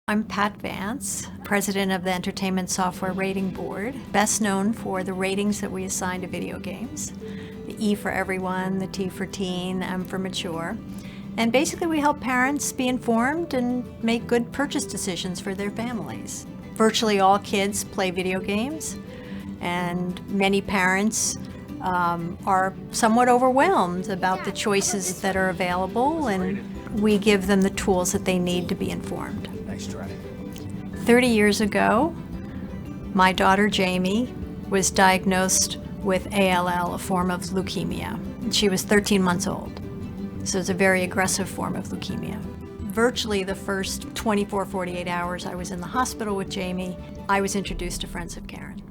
I'm Pat Vance, president of the Entertainment Software Rating Board, best known for the ratings that we assign to video games. The E for everyone, the T for teen, the M for mature. And basically we help parents be informed and make good purchase decisions for their families. Virtually all kids play video games, and many parents are somewhat overwhelmed about the choices that are available, and we give them the tools that they need to be informed. 30 years ago, my daughter Jamie was diagnosed with ALL, a form of leukemia. She was 13 months old, so it's a very aggressive form of leukemia. Virtually the first 24, 48 hours I was in the hospital with Jamie, I was introduced to Friends of Karen.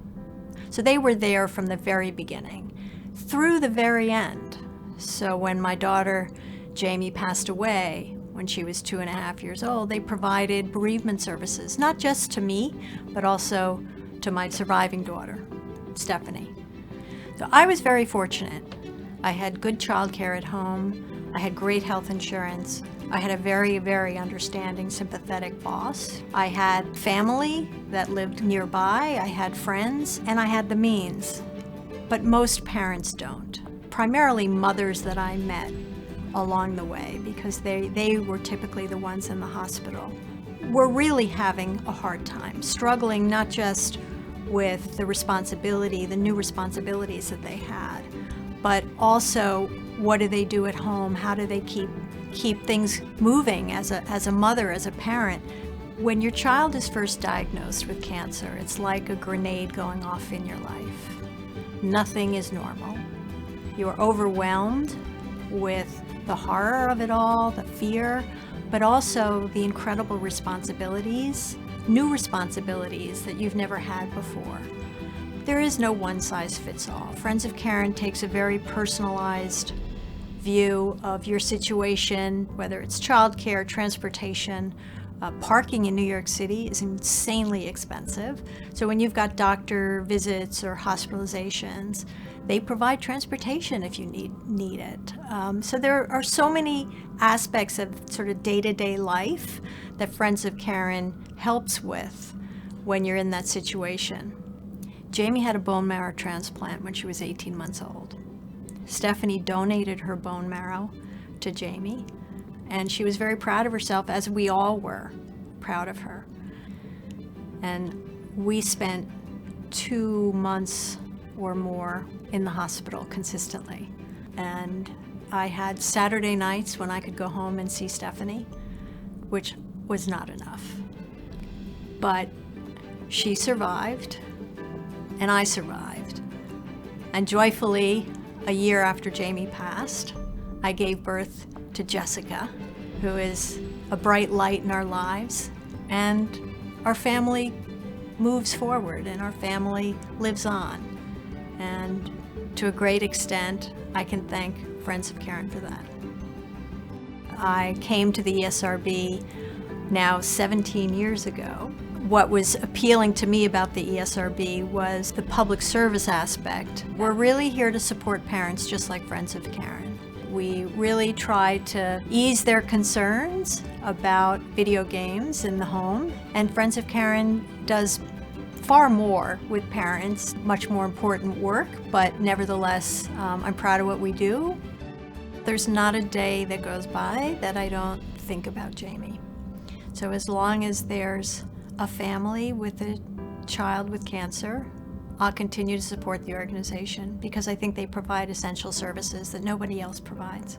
So they were there from the very beginning, through the very end. So when my daughter Jamie passed away, when she was 2.5 years old, they provided bereavement services, not just to me, but also to my surviving daughter, Stephanie. So I was very fortunate. I had good childcare at home. I had great health insurance. I had a very, very understanding, sympathetic boss. I had family that lived nearby. I had friends, and I had the means. But most parents don't. Primarily mothers that I met along the way, because they were typically the ones in the hospital, were really having a hard time, struggling not just with the responsibility, the new responsibilities that they had, but also what do they do at home? How do they keep things moving as a mother, as a parent? When your child is first diagnosed with cancer, it's like a grenade going off in your life. Nothing is normal. You are overwhelmed with the horror of it all, the fear, but also the incredible responsibilities, new responsibilities that you've never had before. There is no one size fits all. Friends of Karen takes a very personalized view of your situation, whether it's childcare, transportation. Parking in New York City is insanely expensive. So when you've got doctor visits or hospitalizations, they provide transportation if you need it. So there are so many aspects of sort of day-to-day life that Friends of Karen helps with when you're in that situation. Jamie had a bone marrow transplant when she was 18 months old. Stephanie donated her bone marrow to Jamie, and she was very proud of herself, as we all were proud of her. And we spent 2 months or more in the hospital consistently. And I had Saturday nights when I could go home and see Stephanie, which was not enough. But she survived, and I survived. And joyfully, a year after Jamie passed, I gave birth to Jessica, who is a bright light in our lives, and our family moves forward and our family lives on. And to a great extent, I can thank Friends of Karen for that. I came to the ESRB now 17 years ago. What was appealing to me about the ESRB was the public service aspect. We're really here to support parents just like Friends of Karen. We really try to ease their concerns about video games in the home, and Friends of Karen does far more with parents, much more important work, but nevertheless, I'm proud of what we do. There's not a day that goes by that I don't think about Jamie. So as long as there's a family with a child with cancer, I'll continue to support the organization because I think they provide essential services that nobody else provides.